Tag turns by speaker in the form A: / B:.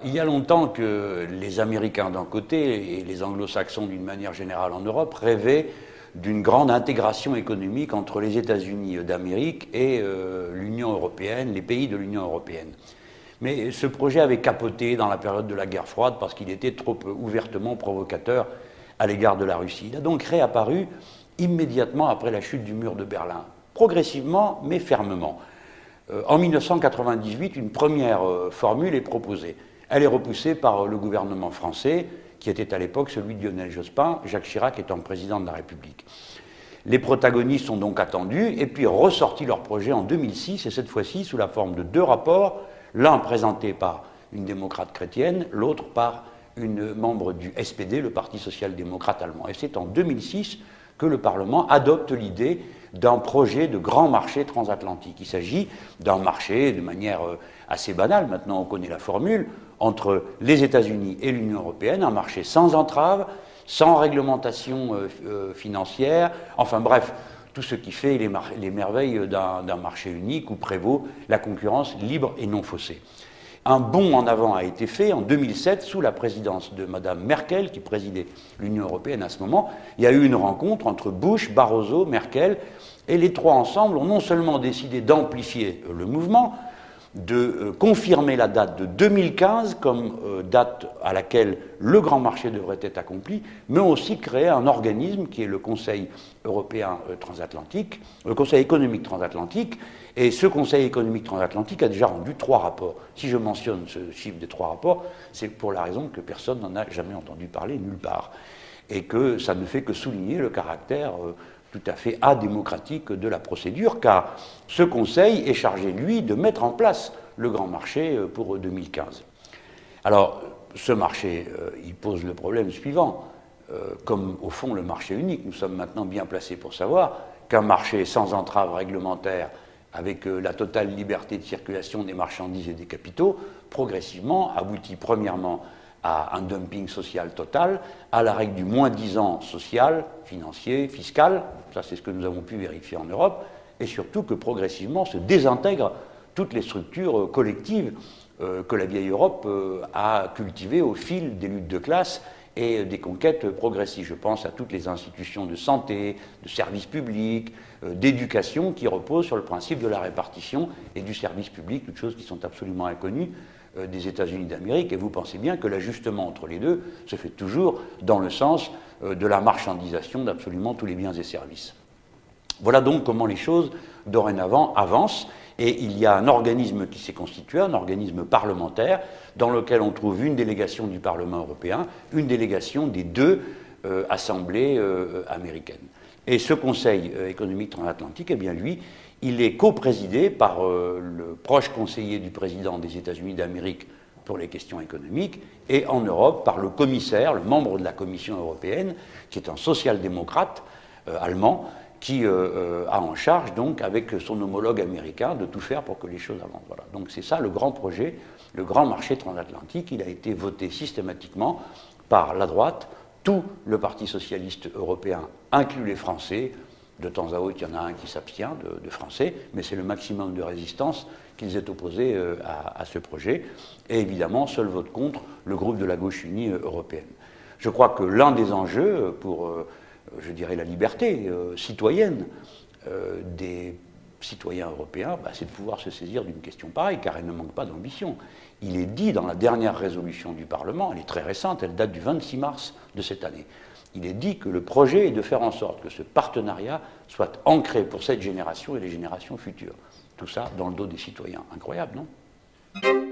A: il y a longtemps que les Américains d'un côté et les Anglo-Saxons d'une manière générale en Europe rêvaient d'une grande intégration économique entre les États-Unis d'Amérique et l'Union européenne, les pays de l'Union européenne. Mais ce projet avait capoté dans la période de la guerre froide parce qu'il était trop ouvertement provocateur à l'égard de la Russie. Il a donc réapparu immédiatement après la chute du mur de Berlin, progressivement mais fermement. En 1998, une première formule est proposée. Elle est repoussée par le gouvernement français, qui était à l'époque celui de Lionel Jospin, Jacques Chirac étant président de la République. Les protagonistes ont donc attendu et puis ressorti leur projet en 2006, et cette fois-ci sous la forme de 2 rapports, l'un présenté par une démocrate chrétienne, l'autre par une membre du SPD, le Parti social-démocrate allemand. Et c'est en 2006 que le Parlement adopte l'idée d'un projet de grand marché transatlantique. Il s'agit d'un marché de manière assez banale, maintenant on connaît la formule, entre les États-Unis et l'Union européenne, un marché sans entrave, sans réglementation financière, enfin bref, tout ce qui fait les merveilles d'un marché unique où prévaut la concurrence libre et non faussée. Un bond en avant a été fait en 2007 sous la présidence de Mme Merkel, qui présidait l'Union européenne à ce moment. Il y a eu une rencontre entre Bush, Barroso, Merkel, et les trois ensemble ont non seulement décidé d'amplifier le mouvement, de confirmer la date de 2015 comme date à laquelle le grand marché devrait être accompli, mais aussi créer un organisme qui est le Conseil européen transatlantique, le Conseil économique transatlantique, et ce Conseil économique transatlantique a déjà rendu 3 rapports. Si je mentionne ce chiffre des 3 rapports, c'est pour la raison que personne n'en a jamais entendu parler nulle part, et que ça ne fait que souligner le caractère tout à fait adémocratique de la procédure, car ce Conseil est chargé, lui, de mettre en place le grand marché pour 2015. Alors, ce marché, il pose le problème suivant. Comme, au fond, le marché unique, nous sommes maintenant bien placés pour savoir qu'un marché sans entrave réglementaire, avec la totale liberté de circulation des marchandises et des capitaux, progressivement aboutit premièrement à un dumping social total, à la règle du moins-disant social, financier, fiscal, ça c'est ce que nous avons pu vérifier en Europe, et surtout que progressivement se désintègrent toutes les structures collectives que la vieille Europe a cultivées au fil des luttes de classe et des conquêtes progressives. Je pense à toutes les institutions de santé, de services publics, d'éducation qui reposent sur le principe de la répartition et du service public, toutes choses qui sont absolument inconnues des États-Unis d'Amérique, et vous pensez bien que l'ajustement entre les deux se fait toujours dans le sens de la marchandisation d'absolument tous les biens et services. Voilà donc comment les choses, dorénavant, avancent, et il y a un organisme qui s'est constitué, un organisme parlementaire, dans lequel on trouve une délégation du Parlement européen, une délégation des 2 assemblées américaines. Et ce Conseil économique transatlantique, eh bien lui, il est coprésidé par le proche conseiller du président des États-Unis d'Amérique pour les questions économiques, et en Europe par le commissaire, le membre de la Commission européenne, qui est un social-démocrate allemand, qui a en charge, donc, avec son homologue américain, de tout faire pour que les choses avancent. Voilà. Donc c'est ça le grand projet, le grand marché transatlantique. Il a été voté systématiquement par la droite, tout le Parti socialiste européen, inclus les Français. De temps à autre, il y en a un qui s'abstient de Français, mais c'est le maximum de résistance qu'ils aient opposé à ce projet. Et évidemment, seul vote contre le groupe de la gauche unie européenne. Je crois que l'un des enjeux pour, je dirais, la liberté citoyenne des citoyens européens, c'est de pouvoir se saisir d'une question pareille, car elle ne manque pas d'ambition. Il est dit dans la dernière résolution du Parlement, elle est très récente, elle date du 26 mars de cette année, il est dit que le projet est de faire en sorte que ce partenariat soit ancré pour cette génération et les générations futures. Tout ça dans le dos des citoyens. Incroyable, non ?